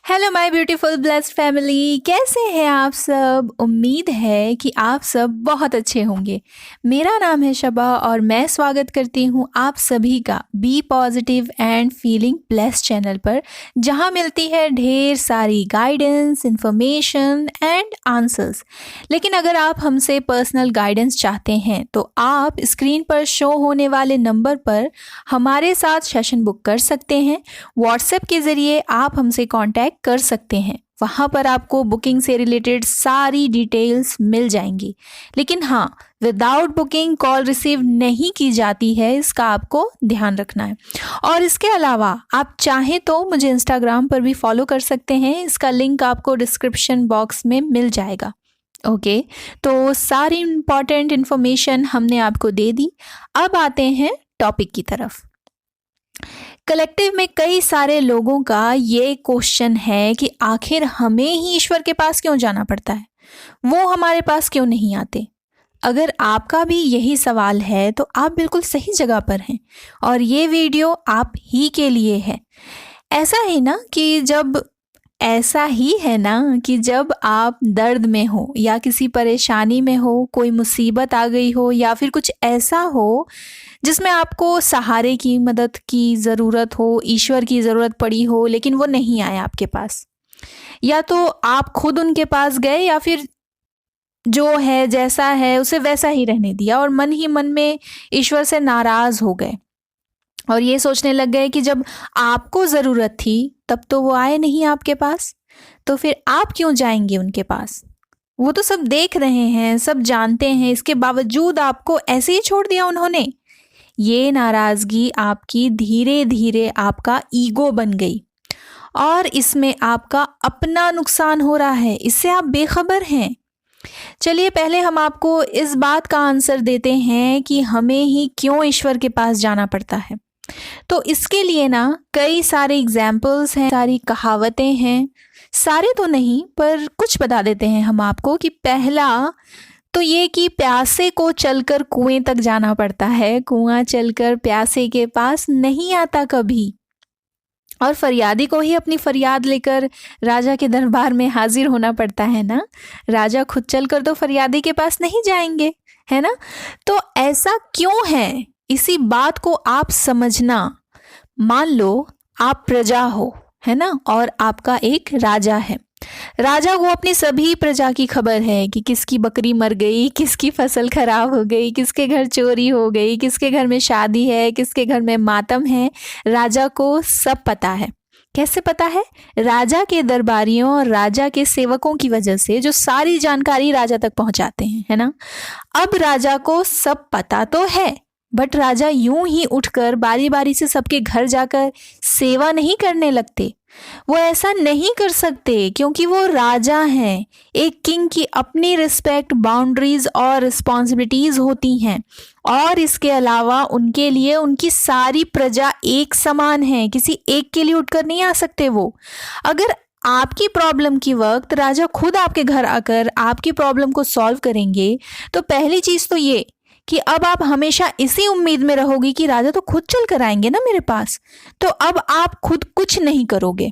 Hello my beautiful blessed family, कैसे हैं आप सब। उम्मीद है कि आप सब बहुत अच्छे होंगे। मेरा नाम है शबा और मैं स्वागत करती हूँ आप सभी का be positive and feeling blessed channel पर, जहाँ मिलती है ढेर सारी गाइडेंस, इंफॉर्मेशन एंड आंसर्स। लेकिन अगर आप हमसे पर्सनल गाइडेंस चाहते हैं तो आप स्क्रीन पर शो होने वाले नंबर पर हमारे साथ सेशन बुक कर सकते हैं। व्हाट्सएप के ज़रिए आप हमसे कांटेक्ट कर सकते हैं। वहाँ पर आपको बुकिंग से रिलेटेड सारी डिटेल्स मिल जाएंगी। लेकिन हाँ, विदाउट बुकिंग कॉल रिसीव नहीं की जाती है, इसका आपको ध्यान रखना है। और इसके अलावा आप चाहें तो मुझे इंस्टाग्राम पर भी फॉलो कर सकते हैं। इसका लिंक आपको डिस्क्रिप्शन बॉक्स में मिल जाएगा। ओके, तो सारी इम्पॉर्टेंट इन्फॉर्मेशन हमने आपको दे दी। अब आते हैं टॉपिक की तरफ। कलेक्टिव में कई सारे लोगों का ये क्वेश्चन है कि आखिर हमें ही ईश्वर के पास क्यों जाना पड़ता है, वो हमारे पास क्यों नहीं आते। अगर आपका भी यही सवाल है तो आप बिल्कुल सही जगह पर हैं और ये वीडियो आप ही के लिए है। ऐसा ही है ना कि जब आप दर्द में हो या किसी परेशानी में हो, कोई मुसीबत आ गई हो या फिर कुछ ऐसा हो जिसमें आपको सहारे की, मदद की ज़रूरत हो, ईश्वर की ज़रूरत पड़ी हो, लेकिन वो नहीं आया आपके पास, या तो आप खुद उनके पास गए या फिर जो है जैसा है उसे वैसा ही रहने दिया और मन ही मन में ईश्वर से नाराज़ हो गए और ये सोचने लग गए कि जब आपको ज़रूरत थी तब तो वो आए नहीं आपके पास, तो फिर आप क्यों जाएंगे उनके पास। वो तो सब देख रहे हैं, सब जानते हैं, इसके बावजूद आपको ऐसे ही छोड़ दिया उन्होंने। ये नाराज़गी आपकी धीरे धीरे आपका ईगो बन गई और इसमें आपका अपना नुकसान हो रहा है, इससे आप बेखबर हैं। चलिए पहले हम आपको इस बात का आंसर देते हैं कि हमें ही क्यों ईश्वर के पास जाना पड़ता है। तो इसके लिए ना कई सारे एग्जाम्पल्स हैं, सारी कहावतें हैं, सारे तो नहीं पर कुछ बता देते हैं हम आपको। कि पहला तो ये कि प्यासे को चलकर कुएं तक जाना पड़ता है, कुआं चलकर प्यासे के पास नहीं आता कभी। और फरियादी को ही अपनी फरियाद लेकर राजा के दरबार में हाजिर होना पड़ता है ना। राजा खुद चलकर तो फरियादी के पास नहीं जाएंगे, है ना। तो ऐसा क्यों है, इसी बात को आप समझना। मान लो आप प्रजा हो, है ना, और आपका एक राजा है। राजा को अपनी सभी प्रजा की खबर है कि किसकी बकरी मर गई, किसकी फसल खराब हो गई, किसके घर चोरी हो गई, किसके घर में शादी है, किसके घर में मातम है। राजा को सब पता है। कैसे पता है? राजा के दरबारियों और राजा के सेवकों की वजह से, जो सारी जानकारी राजा तक पहुंचाते हैं, है ना। अब राजा को सब पता तो है, बट राजा यूं ही उठकर बारी बारी से सबके घर जाकर सेवा नहीं करने लगते। वो ऐसा नहीं कर सकते क्योंकि वो राजा हैं। एक किंग की अपनी रिस्पेक्ट, बाउंड्रीज और रिस्पॉन्सिबिलिटीज होती हैं और इसके अलावा उनके लिए उनकी सारी प्रजा एक समान है, किसी एक के लिए उठकर नहीं आ सकते वो। अगर आपकी प्रॉब्लम की वक्त राजा खुद आपके घर आकर आपकी प्रॉब्लम को सॉल्व करेंगे तो पहली चीज तो ये कि अब आप हमेशा इसी उम्मीद में रहोगी कि राजा तो खुद चल कर आएंगे ना मेरे पास, तो अब आप खुद कुछ नहीं करोगे,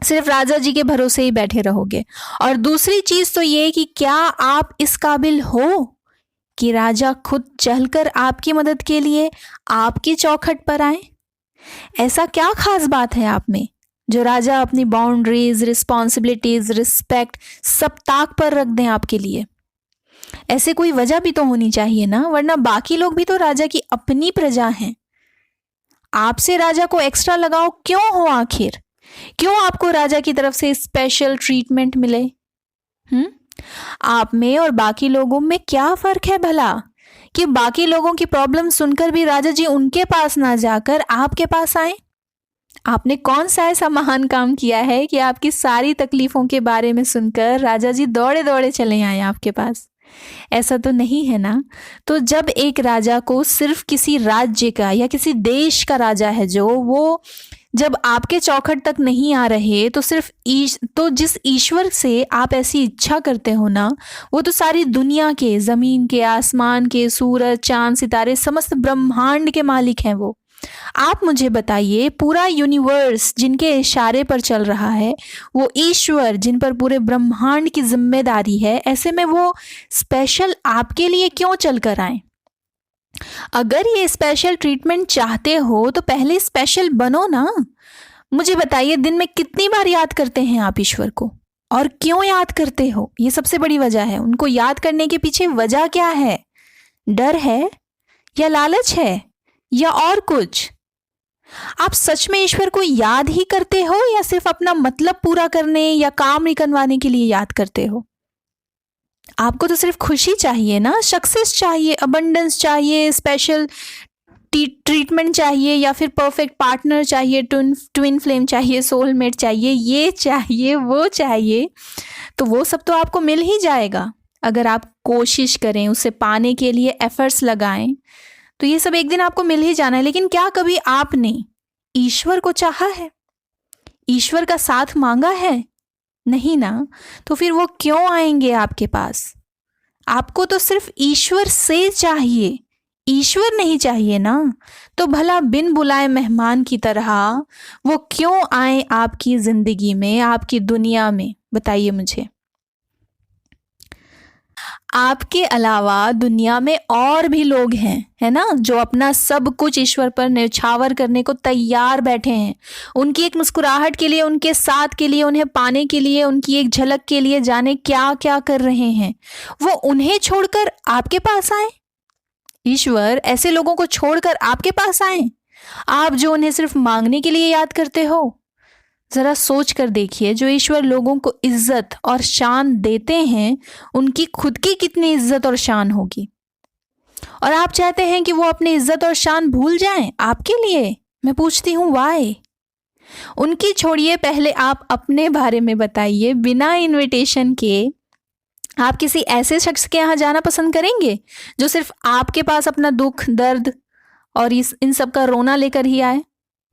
सिर्फ राजा जी के भरोसे ही बैठे रहोगे। और दूसरी चीज तो ये कि क्या आप इस काबिल हो कि राजा खुद चलकर आपकी मदद के लिए आपकी चौखट पर आए। ऐसा क्या खास बात है आप में जो राजा अपनी बाउंड्रीज, रिस्पॉन्सिबिलिटीज, रिस्पेक्ट सब ताक पर रख दें आपके लिए। ऐसे कोई वजह भी तो होनी चाहिए ना, वरना बाकी लोग भी तो राजा की अपनी प्रजा हैं। आपसे राजा को एक्स्ट्रा लगाव क्यों हो आखिर? क्यों आपको राजा की तरफ से स्पेशल ट्रीटमेंट मिले? आप में और बाकी लोगों में क्या फर्क है भला कि बाकी लोगों की प्रॉब्लम सुनकर भी राजा जी उनके पास ना जाकर आपके पास आए? आपने कौन सा ऐसा महान काम किया है कि आपकी सारी तकलीफों के बारे में सुनकर राजा जी दौड़े दौड़े चले आए आपके पास? ऐसा तो नहीं है ना। तो जब एक राजा को, सिर्फ किसी राज्य का या किसी देश का राजा है जो, वो जब आपके चौखट तक नहीं आ रहे तो तो जिस ईश्वर से आप ऐसी इच्छा करते हो ना, वो तो सारी दुनिया के, जमीन के, आसमान के, सूरज, चांद, सितारे, समस्त ब्रह्मांड के मालिक हैं वो। आप मुझे बताइए, पूरा यूनिवर्स जिनके इशारे पर चल रहा है, वो ईश्वर जिन पर पूरे ब्रह्मांड की जिम्मेदारी है, ऐसे में वो स्पेशल आपके लिए क्यों चल कर आए? अगर ये स्पेशल ट्रीटमेंट चाहते हो तो पहले स्पेशल बनो ना। मुझे बताइए, दिन में कितनी बार याद करते हैं आप ईश्वर को, और क्यों याद करते हो? ये सबसे बड़ी वजह है। उनको याद करने के पीछे वजह क्या है? डर है या लालच है या और कुछ? आप सच में ईश्वर को याद ही करते हो या सिर्फ अपना मतलब पूरा करने या काम निकलवाने के लिए याद करते हो? आपको तो सिर्फ खुशी चाहिए ना, सक्सेस चाहिए, अबंडेंस चाहिए, स्पेशल ट्रीटमेंट चाहिए, या फिर परफेक्ट पार्टनर चाहिए, ट्विन फ्लेम चाहिए, सोलमेट चाहिए, ये चाहिए, वो चाहिए। तो वो सब तो आपको मिल ही जाएगा अगर आप कोशिश करें, उसे पाने के लिए एफर्ट्स लगाएं। तो ये सब एक दिन आपको मिल ही जाना है। लेकिन क्या कभी आपने ईश्वर को चाहा है? ईश्वर का साथ मांगा है? नहीं ना। तो फिर वो क्यों आएंगे आपके पास? आपको तो सिर्फ ईश्वर से चाहिए, ईश्वर नहीं चाहिए ना। तो भला बिन बुलाए मेहमान की तरह वो क्यों आए आपकी जिंदगी में, आपकी दुनिया में? बताइए मुझे। आपके अलावा दुनिया में और भी लोग हैं, है ना, जो अपना सब कुछ ईश्वर पर न्यौछावर करने को तैयार बैठे हैं। उनकी एक मुस्कुराहट के लिए, उनके साथ के लिए, उन्हें पाने के लिए, उनकी एक झलक के लिए जाने क्या क्या कर रहे हैं। वो उन्हें छोड़कर आपके पास आए? ईश्वर ऐसे लोगों को छोड़कर आपके पास आए? आप जो उन्हें सिर्फ मांगने के लिए याद करते हो। जरा सोच कर देखिए, जो ईश्वर लोगों को इज्जत और शान देते हैं, उनकी खुद की कितनी इज्जत और शान होगी। और आप चाहते हैं कि वो अपनी इज्जत और शान भूल जाएं आपके लिए? मैं पूछती हूँ, वाई? उनकी छोड़िए, पहले आप अपने बारे में बताइए। बिना इनविटेशन के आप किसी ऐसे शख्स के यहाँ जाना पसंद करेंगे जो सिर्फ आपके पास अपना दुख, दर्द और इन सब का रोना लेकर ही आए,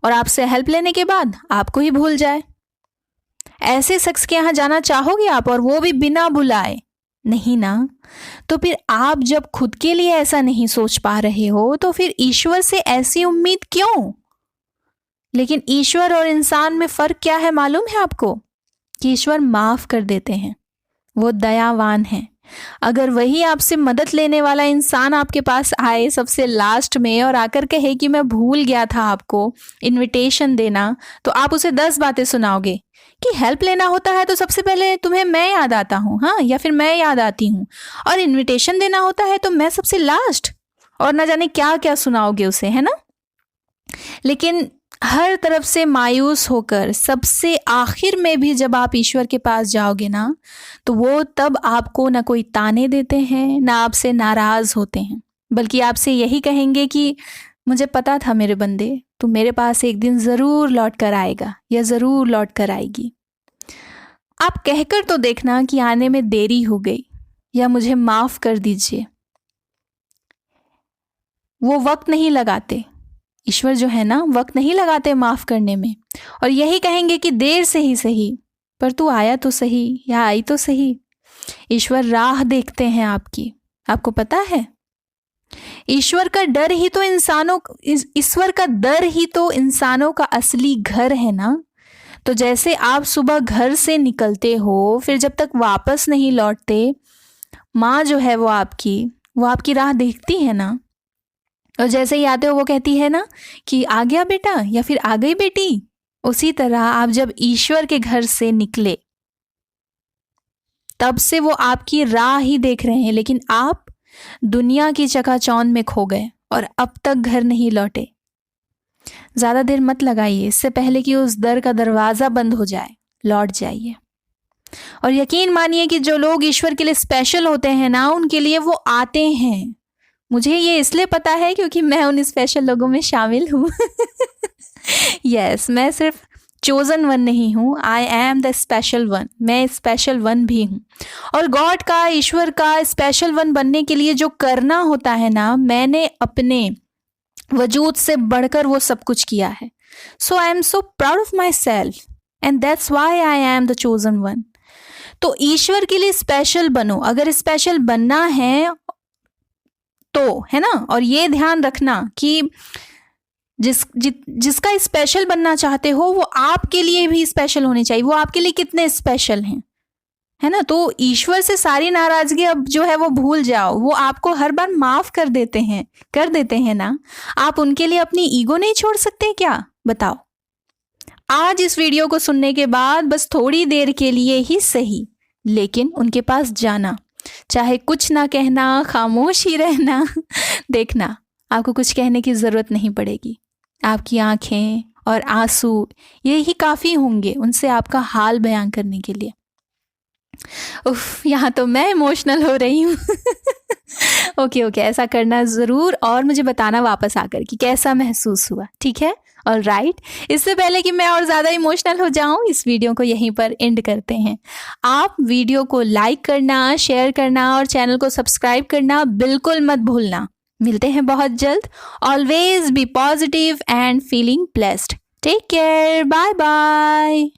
और आपसे हेल्प लेने के बाद आपको ही भूल जाए? ऐसे शख्स के यहाँ जाना चाहोगे आप, और वो भी बिना बुलाए? नहीं ना। तो फिर आप जब खुद के लिए ऐसा नहीं सोच पा रहे हो, तो फिर ईश्वर से ऐसी उम्मीद क्यों? लेकिन ईश्वर और इंसान में फर्क क्या है मालूम है आपको? कि ईश्वर माफ कर देते हैं, वो दयावान है। अगर वही आपसे मदद लेने वाला इंसान आपके पास आए सबसे लास्ट में और आकर कहे कि मैं भूल गया था आपको इनविटेशन देना, तो आप उसे 10 बातें सुनाओगे कि हेल्प लेना होता है तो सबसे पहले तुम्हें मैं याद आता हूँ, हाँ, या फिर मैं याद आती हूँ, और इनविटेशन देना होता है तो मैं सबसे लास्ट, और ना जाने क्या क्या सुनाओगे उसे, है ना। लेकिन हर तरफ से मायूस होकर सबसे आखिर में भी जब आप ईश्वर के पास जाओगे ना, तो वो तब आपको ना कोई ताने देते हैं, ना आपसे नाराज होते हैं, बल्कि आपसे यही कहेंगे कि मुझे पता था मेरे बंदे, तू मेरे पास एक दिन ज़रूर लौट कर आएगा या ज़रूर लौट कर आएगी। आप कहकर तो देखना कि आने में देरी हो गई, या मुझे माफ़ कर दीजिए। वो वक्त नहीं लगाते, ईश्वर जो है ना, वक्त नहीं लगाते माफ़ करने में, और यही कहेंगे कि देर से ही सही, पर तू आया तो सही या आई तो सही। ईश्वर राह देखते हैं आपकी, आपको पता है। ईश्वर का डर ही तो ईश्वर का डर ही तो इंसानों का असली घर है ना। तो जैसे आप सुबह घर से निकलते हो, फिर जब तक वापस नहीं लौटते, माँ जो है वो आपकी राह देखती है ना। और जैसे ही आते हो वो कहती है ना कि आ गया बेटा या फिर आ गई बेटी। उसी तरह आप जब ईश्वर के घर से निकले, तब से वो आपकी राह ही देख रहे हैं, लेकिन आप दुनिया की चकाचौंध में खो गए और अब तक घर नहीं लौटे। ज़्यादा देर मत लगाइए, इससे पहले कि उस दर का दरवाज़ा बंद हो जाए, लौट जाइए। और यकीन मानिए कि जो लोग ईश्वर के लिए स्पेशल होते हैं ना, उनके लिए वो आते हैं। मुझे ये इसलिए पता है क्योंकि मैं उन स्पेशल लोगों में शामिल हूँ। यस, मैं सिर्फ चोजन वन नहीं हूँ, आई एम द स्पेशल वन। मैं स्पेशल वन भी हूँ। और गॉड का, ईश्वर का स्पेशल वन बनने के लिए जो करना होता है ना, मैंने अपने वजूद से बढ़कर वो सब कुछ किया है। So I am so proud of my self and that's why I am the chosen one. तो ईश्वर के लिए स्पेशल बनो, अगर स्पेशल बनना है तो, है ना। और ये ध्यान रखना कि जिसका स्पेशल बनना चाहते हो वो आपके लिए भी स्पेशल होने चाहिए। वो आपके लिए कितने स्पेशल हैं, है ना। तो ईश्वर से सारी नाराजगी अब जो है वो भूल जाओ, वो आपको हर बार माफ कर देते हैं ना। आप उनके लिए अपनी ईगो नहीं छोड़ सकते क्या, बताओ। आज इस वीडियो को सुनने के बाद बस थोड़ी देर के लिए ही सही, लेकिन उनके पास जाना, चाहे कुछ ना कहना, खामोश ही रहना। देखना, आपको कुछ कहने की ज़रूरत नहीं पड़ेगी। आपकी आंखें और आंसू ये ही काफ़ी होंगे उनसे आपका हाल बयां करने के लिए। उफ, यहाँ तो मैं इमोशनल हो रही हूँ। ओके, ऐसा करना ज़रूर और मुझे बताना वापस आकर कि कैसा महसूस हुआ, ठीक है। ऑल राइट, इससे पहले कि मैं और ज़्यादा इमोशनल हो जाऊं, इस वीडियो को यहीं पर एंड करते हैं। आप वीडियो को लाइक करना, शेयर करना और चैनल को सब्सक्राइब करना बिल्कुल मत भूलना। मिलते हैं बहुत जल्द। Always be positive and feeling blessed. Take care, bye bye.